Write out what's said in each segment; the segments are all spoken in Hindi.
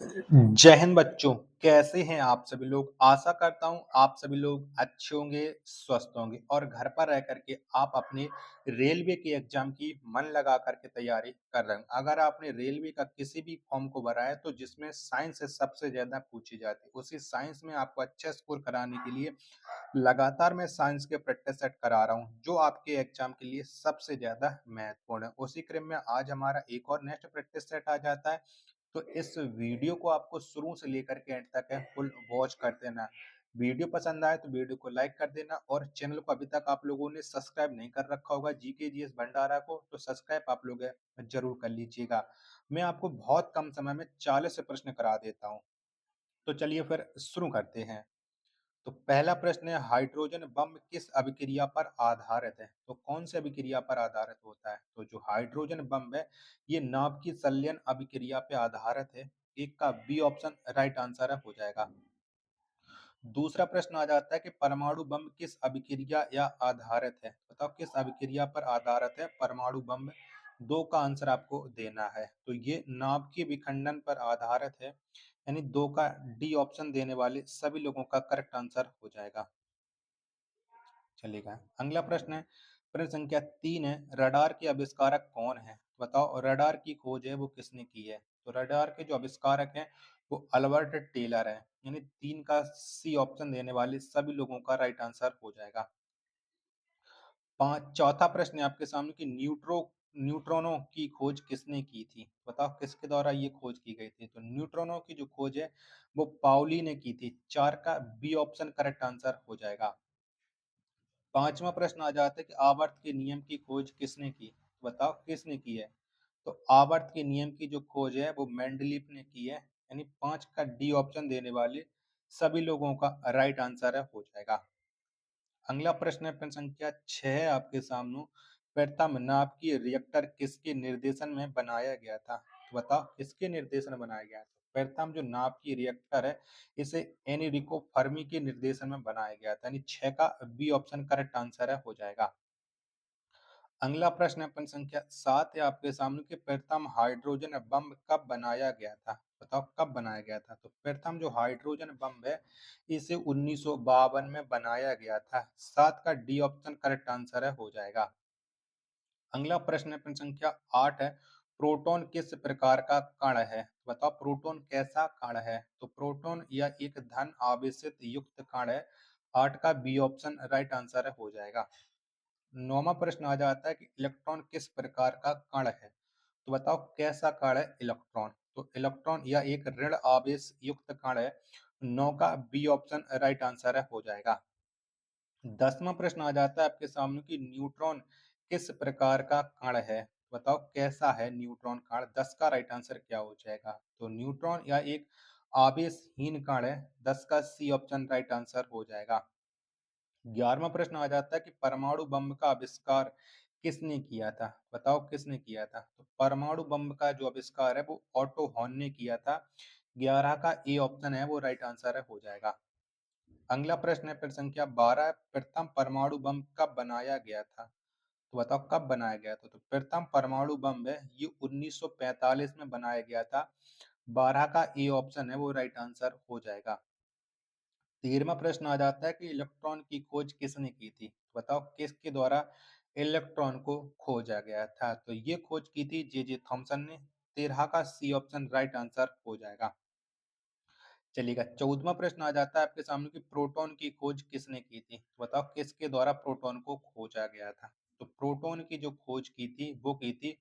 जय हिंद बच्चों, कैसे हैं आप सभी लोग? आशा करता हूँ आप सभी लोग अच्छे होंगे, स्वस्थ होंगे और घर पर रह करके आप अपने रेलवे के एग्जाम की मन लगा करके तैयारी कर रहे हैं। अगर आपने रेलवे का किसी भी फॉर्म को भरा है तो जिसमें साइंस से सबसे ज्यादा पूछी जाती है, उसी साइंस में आपको अच्छा स्कोर कराने के लिए लगातार मैं साइंस के प्रैक्टिस सेट करा रहा हूँ, जो आपके एग्जाम के लिए सबसे ज्यादा महत्वपूर्ण है। उसी क्रम में आज हमारा एक और नेक्स्ट प्रैक्टिस सेट आ जाता है। तो इस वीडियो को आपको शुरू से लेकर के एंड तक है फुल वॉच कर देना। वीडियो पसंद आए तो वीडियो को लाइक कर देना और चैनल को अभी तक आप लोगों ने सब्सक्राइब नहीं कर रखा होगा जीके जीएस भंडारा को, तो सब्सक्राइब आप लोग जरूर कर लीजिएगा। मैं आपको बहुत कम समय में 40 प्रश्न करा देता हूँ। तो चलिए फिर शुरू करते हैं। तो पहला प्रश्न है, हाइड्रोजन बम किस अभिक्रिया पर आधारित है? तो कौन सी अभिक्रिया पर आधारित होता है? तो जो हाइड्रोजन बम है ये नाभिक की संलयन अभिक्रिया पे आधारित है। एक का बी ऑप्शन राइट आंसर है, हो जाएगा। दूसरा प्रश्न आ जाता है कि परमाणु बम किस अभिक्रिया या आधारित है? बताओ किस अभिक्रिया पर आधारित है परमाणु बम? दो का आंसर आपको देना है। तो ये नाभिकीय विखंडन पर आधारित है, यानी दो का डी ऑप्शन देने वाले सभी लोगों का करेक्ट आंसर हो जाएगा। चलेगा। अगला प्रश्न है, प्रश्न संख्या 3 है, रडार के आविष्कारक कौन है? बताओ रडार की खोज है वो किसने की है? तो रडार के जो आविष्कारक हैं वो अल्बर्ट टेलर है, यानी 3 का सी ऑप्शन देने वाले सभी लोगों का राइट आंसर हो जाएगा। चौथा प्रश्न है आपके सामने कि न्यूट्रॉनों की खोज किसने की थी? बताओ किसके द्वारा ये खोज की गई थी? तो न्यूट्रॉनों की जो खोज है वो पाउली ने की थी। 4 का बी ऑप्शन करेक्ट आंसर हो जाएगा। पांचवा प्रश्न आ जाता है कि आवर्त के नियम की खोज किसने की? बताओ किसने की है? तो आवर्त के नियम की जो खोज है वो मेंडलीफ ने की है, यानी 5 का डी ऑप्शन देने वाले सभी लोगों का राइट आंसर है, हो जाएगा। अगला प्रश्न है प्रश्न संख्या 6 है आपके सामने, प्रथम नाभिकीय रिएक्टर किसके निर्देशन में बनाया गया था? तो बताओ किसके निर्देशन में बनाया गया था? प्रथम जो नाभिकीय रिएक्टर है इसे एनरिको फर्मी के निर्देशन में बनाया गया था, यानी 6 का बी ऑप्शन करेक्ट आंसर है, हो जाएगा। अगला प्रश्न है प्रश्न संख्या 7 है आपके सामने कि प्रथम हाइड्रोजन बम कब बनाया गया था? बताओ कब बनाया गया था? तो प्रथम जो हाइड्रोजन बम है इसे 1952 में बनाया गया था। 7 का डी ऑप्शन करेक्ट आंसर है, हो जाएगा। अगला प्रश्न है प्रश्न संख्या 8 है, प्रोटॉन किस प्रकार का कण है? बताओ प्रोटॉन कैसा कण है? तो प्रोटॉन या एक धन आवेशित युक्त कण है। 8 का बी ऑप्शन राइट आंसर है, हो जाएगा। नौवां प्रश्न आ जाता है कि इलेक्ट्रॉन किस प्रकार का कण है? तो बताओ कैसा कण है इलेक्ट्रॉन? तो इलेक्ट्रॉन या एक ऋण आवेश युक्त कण है। 9 का बी ऑप्शन राइट आंसर है, हो जाएगा। 10वां प्रश्न आ जाता है आपके सामने कि न्यूट्रॉन किस प्रकार का कण है? बताओ कैसा है न्यूट्रॉन कण? 10 का राइट आंसर क्या हो जाएगा? तो न्यूट्रॉन या एक आवेशहीन कण है। 10 का सी ऑप्शन राइट आंसर हो जाएगा। 11वां प्रश्न आ जाता है कि परमाणु बम का आविष्कार किसने किया था? बताओ किसने किया था? तो परमाणु बम का जो आविष्कार है वो ऑटो हॉर्न ने किया था। 11 का ए ऑप्शन है वो राइट आंसर है, हो जाएगा। अगला प्रश्न है प्रश्न संख्या 12, प्रथम परमाणु बम कब बनाया गया था? तो बताओ कब बनाया गया था? तो प्रथम परमाणु बम है ये 1945 में बनाया गया था। 12 का ए ऑप्शन है वो राइट आंसर हो जाएगा। 13वां प्रश्न आ जाता है कि इलेक्ट्रॉन की खोज किसने की थी? बताओ किसके द्वारा इलेक्ट्रॉन को खोजा गया था? तो ये खोज की थी जे जे थॉमसन ने। 13 का सी ऑप्शन राइट आंसर हो जाएगा। चलिएगा, 14वां प्रश्न आ जाता है आपके सामने कि प्रोटॉन की खोज किसने की थी? बताओ किसके द्वारा प्रोटॉन को खोजा गया था? तो प्रोटॉन की जो खोज की थी वो की थी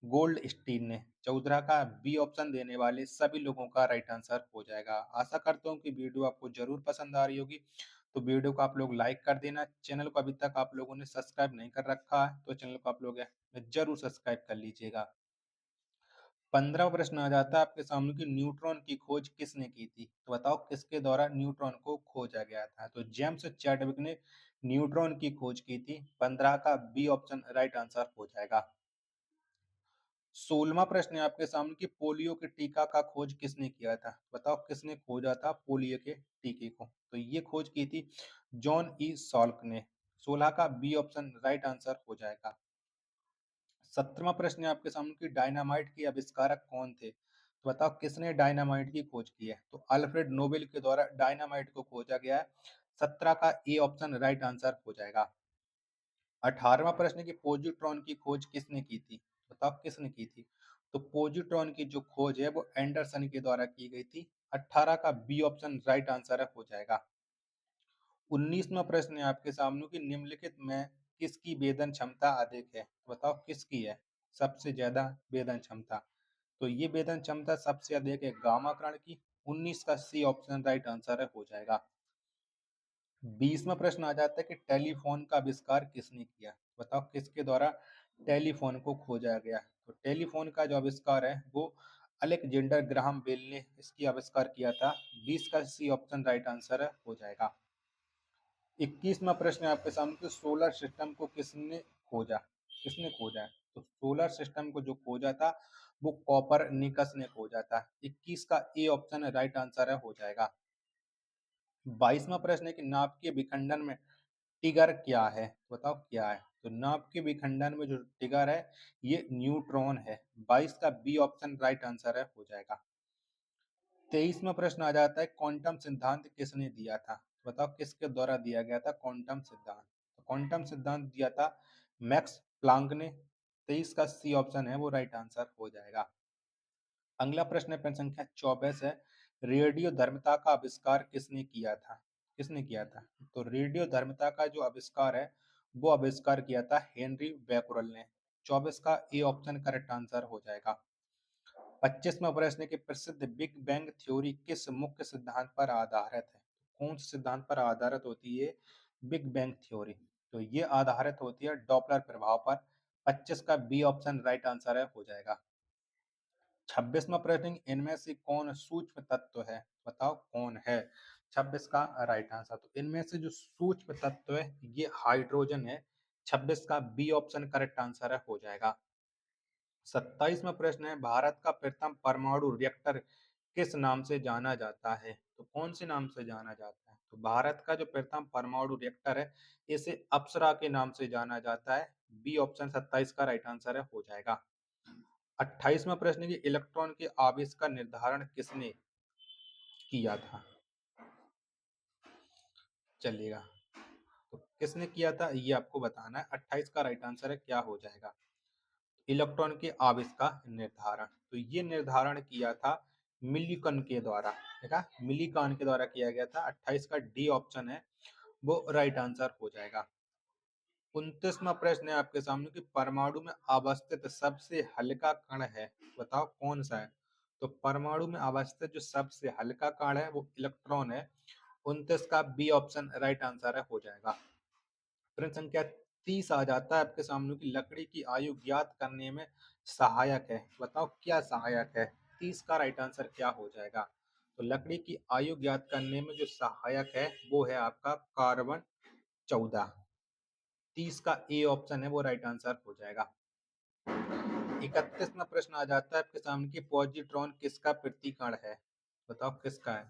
गोल्ड स्टीन ने। 14 का बी ऑप्शन देने वाले सभी लोगों का राइट आंसर हो जाएगा। आशा करता हूँ कि वीडियो आपको जरूर पसंद आ रही होगी। तो वीडियो को आप लोग लाइक कर देना। चैनल को अभी तक आप लोगों ने सब्सक्राइब नहीं कर रखा है तो चैनल को आप लोग जरूर सब्सक्राइब कर लीजिएगा। 15वां प्रश्न आ जाता है आपके सामने कि न्यूट्रॉन की खोज किसने की थी? तो बताओ किसके द्वारा न्यूट्रॉन को खोजा गया था? तो जेम्स चैडविक ने न्यूट्रॉन की खोज की थी। 15 का बी ऑप्शन राइट आंसर हो जाएगा। 16वां प्रश्न है आपके सामने कि पोलियो के टीका का खोज किसने किया था? बताओ किसने खोजा था पोलियो के टीके को? तो ये खोज की थी जॉन ई सॉल्क ने। 16 का बी ऑप्शन राइट आंसर हो जाएगा। 17वां प्रश्न है आपके सामने कि डायनामाइट के आविष्कारक कौन थे? तो बताओ किसने डायनामाइट की खोज की है? तो अल्फ्रेड नोबेल के द्वारा डायनामाइट को खोजा गया है। 17 का ए ऑप्शन राइट आंसर हो जाएगा। 18वां प्रश्न की पोजिट्रॉन की खोज किसने की थी? बताओ किसने की थी? तो पोजिट्रॉन की जो खोज है वो एंडरसन के द्वारा की गई थी। 18 का बी ऑप्शन राइट आंसर हो जाएगा। 19वां प्रश्न है आपके सामने कि निम्नलिखित में किसकी वेदन क्षमता अधिक है? बताओ किसकी है सबसे ज्यादा वेदन क्षमता? तो ये वेदन क्षमता सबसे अधिक है गामा कण की। 19 का सी ऑप्शन राइट आंसर हो जाएगा। 20वां प्रश्न आ जाता है कि टेलीफोन का आविष्कार किसने किया? बताओ किसके द्वारा टेलीफोन को खोजा गया? तो टेलीफोन का जो आविष्कार है वो अलेक्जेंडर ग्राहम बेल ने इसकी आविष्कार किया था। 20 का सी ऑप्शन राइट आंसर हो जाएगा। 21वां प्रश्न है आपके सामने कि सोलर सिस्टम को किसने खोजा? किसने खोजा है? तो सोलर सिस्टम को जो खोजा था वो कॉपरनिकस ने खोजा था। 21 का ए ऑप्शन राइट आंसर हो जाएगा। 22वां प्रश्न है कि नाभिक के विखंडन में टिगर क्या है? बताओ क्या है? तो नाभिक के विखंडन में जो टिगर है ये न्यूट्रॉन है। 22 का बी ऑप्शन राइट आंसर हो जाएगा। 23वां प्रश्न आ जाता है क्वांटम सिद्धांत किसने दिया था? बताओ किसके द्वारा दिया गया था क्वांटम सिद्धांत? तो क्वांटम सिद्धांत दिया था मैक्स प्लांक ने। 23 का सी ऑप्शन है वो राइट आंसर हो जाएगा। अगला प्रश्न है प्रश्न संख्या 24 है रेडियो धर्मता का आविष्कार किसने किया था? किसने किया था? तो रेडियो धर्मता का जो आविष्कार है वो आविष्कार किया था हेनरी बैकुरल ने। 24 का ए ऑप्शन करेक्ट आंसर हो जाएगा। 25वां प्रश्न है कि प्रसिद्ध बिग बैंग थ्योरी किस मुख्य सिद्धांत पर आधारित है? कौन से सिद्धांत पर आधारित होती है बिग बैंग थ्योरी? तो ये आधारित होती है डॉपलर प्रभाव पर। 25 का बी ऑप्शन राइट आंसर है हो जाएगा। 26वां प्रश्न इनमें से कौन सूक्ष्म तत्व है? बताओ कौन है? 26 का राइट आंसर। तो इनमें से जो सूक्ष्म तत्व है ये हाइड्रोजन है। 26 का बी ऑप्शन करेक्ट आंसर है हो जाएगा। 27वां प्रश्न है भारत का प्रथम परमाणु रिएक्टर किस नाम से जाना जाता है? तो कौन से नाम से जाना जाता है? तो भारत का जो प्रथम परमाणु रिएक्टर है इसे अप्सरा के नाम से जाना जाता है। बी ऑप्शन 27 का राइट आंसर है हो जाएगा। 28वां प्रश्न की इलेक्ट्रॉन के आवेश का निर्धारण किसने किया था? चलिएगा, तो किसने किया था ये आपको बताना है। 28 का राइट आंसर है क्या हो जाएगा? इलेक्ट्रॉन के आवेश का निर्धारण, तो ये निर्धारण किया था मिलिकन के द्वारा। देखा, मिलिकन के द्वारा किया गया था। 28 का डी ऑप्शन है वो राइट आंसर हो जाएगा। 29वां प्रश्न है आपके सामने कि परमाणु में अवस्थित सबसे हल्का कण है? बताओ कौन सा है? तो परमाणु में अवस्थित जो सबसे हल्का कण है वो इलेक्ट्रॉन है। 29 का बी ऑप्शन राइट आंसर है हो जाएगा। प्रश्न संख्या 30 आ जाता है आपके सामने की लकड़ी की आयु ज्ञात करने में सहायक है। बताओ क्या सहायक है? 30 का राइट आंसर क्या हो जाएगा? तो लकड़ी की आयु ज्ञात करने में जो सहायक है वो है आपका कार्बन 14। 30 का ए ऑप्शन है वो राइट आंसर हो जाएगा। 31वां प्रश्न आ जाता है आपके सामने की पॉजिट्रॉन किसका प्रतिकण है? बताओ किसका है?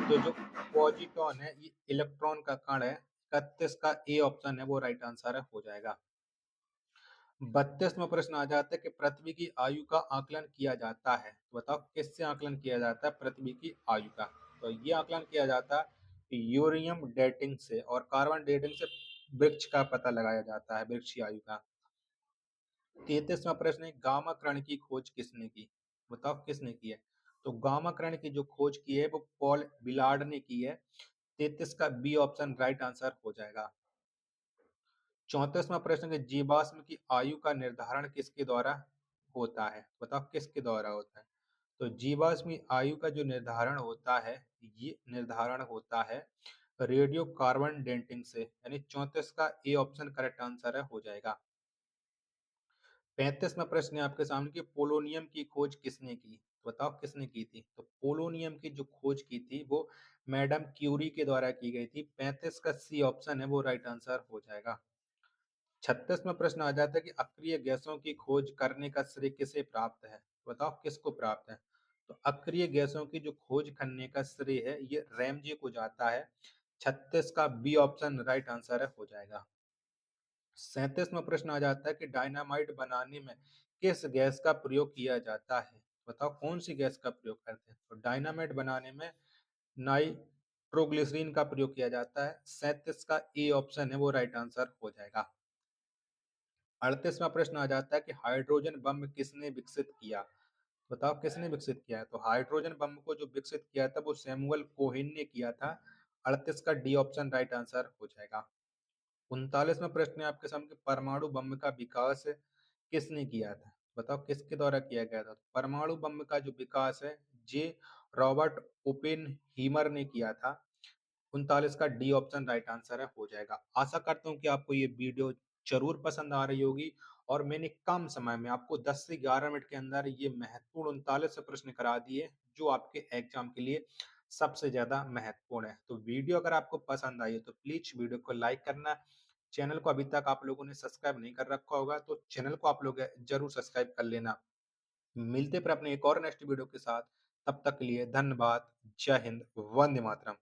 तो जो पॉजिट्रॉन है ये इलेक्ट्रॉन का कण है। 31 का ए ऑप्शन है वो राइट आंसर है हो जाएगा। 32वां प्रश्न आ जाता है कि पृथ्वी की आयु का आकलन किया जाता है। तो बताओ किससे आकलन किया जाता है पृथ्वी की आयु का? तो ये आकलन किया जाता है यूरेनियम डेटिंग से और कार्बन डेटिंग से। वृक्ष का पता लगाया जाता है, वृक्ष की आयु का। 33वां प्रश्न है गामा करण की खोज किसने की? बताओ किसने की है? तो गामा करण की जो खोज की है वो पॉल बिलार्ड ने की है। 33 का बी ऑप्शन राइट आंसर हो जाएगा। 34वां प्रश्न है जीवाश्म की आयु का निर्धारण किसके द्वारा होता है? बताओ किसके द्वारा होता है? तो जीवाश्म की आयु का जो निर्धारण होता है ये निर्धारण होता है रेडियो कार्बन डेटिंग से। यानी 34 का ए ऑप्शन करेक्ट आंसर है हो जाएगा। 35वां प्रश्न है आपके सामने कि पोलोनियम की खोज किसने की? बताओ किसने की थी? तो पोलोनियम की जो खोज की थी वो मैडम क्यूरी के द्वारा की गई थी। 35 का सी ऑप्शन है वो राइट आंसर हो जाएगा। 36वां प्रश्न आ जाता है कि अक्रिय गैसों की खोज करने का श्रेय किसे प्राप्त है? बताओ किसको प्राप्त है? तो अक्रिय गैसों की जो खोज करने का श्रेय है ये रैमजे को जाता है। 36 का बी ऑप्शन राइट आंसर है हो जाएगा। 37वां प्रश्न आ जाता है कि डायनामाइट बनाने में किस गैस का प्रयोग किया जाता है? बताओ कौन सी गैस का प्रयोग करते हैं? तो डायनामाइट बनाने में नाइट्रोग्लिसरीन का प्रयोग किया जाता है। 37 का ए ऑप्शन है वो राइट आंसर हो जाएगा। 38वां प्रश्न आ जाता है कि हाइड्रोजन बम किसने विकसित किया? बताओ किसने विकसित किया है? तो हाइड्रोजन बम को जो विकसित किया था वो सैमुअल कोहेन ने किया था। 38 का डी ऑप्शन राइट आंसर हो जाएगा। 39वां प्रश्न है आपके सामने, परमाणु बम का विकास किसने किया था? बताओ किसके द्वारा किया गया था? परमाणु बम का जो विकास है जे रॉबर्ट ओपेनहीमर ने किया था। 39 का डी ऑप्शन राइट आंसर है हो जाएगा। आशा करता हूँ कि आपको ये वीडियो जरूर पसंद आ रही होगी और मैंने कम समय में आपको 10 से 11 मिनट के अंदर ये महत्वपूर्ण 39 प्रश्न करा दिए जो आपके एग्जाम के लिए सबसे ज्यादा महत्वपूर्ण है। तो वीडियो अगर आपको पसंद आई है तो प्लीज वीडियो को लाइक करना। चैनल को अभी तक आप लोगों ने सब्सक्राइब नहीं कर रखा होगा तो चैनल को आप लोग जरूर सब्सक्राइब कर लेना। मिलते पर अपने एक और नेक्स्ट वीडियो के साथ। तब तक के लिए धन्यवाद। जय हिंद। वंदे मातरम।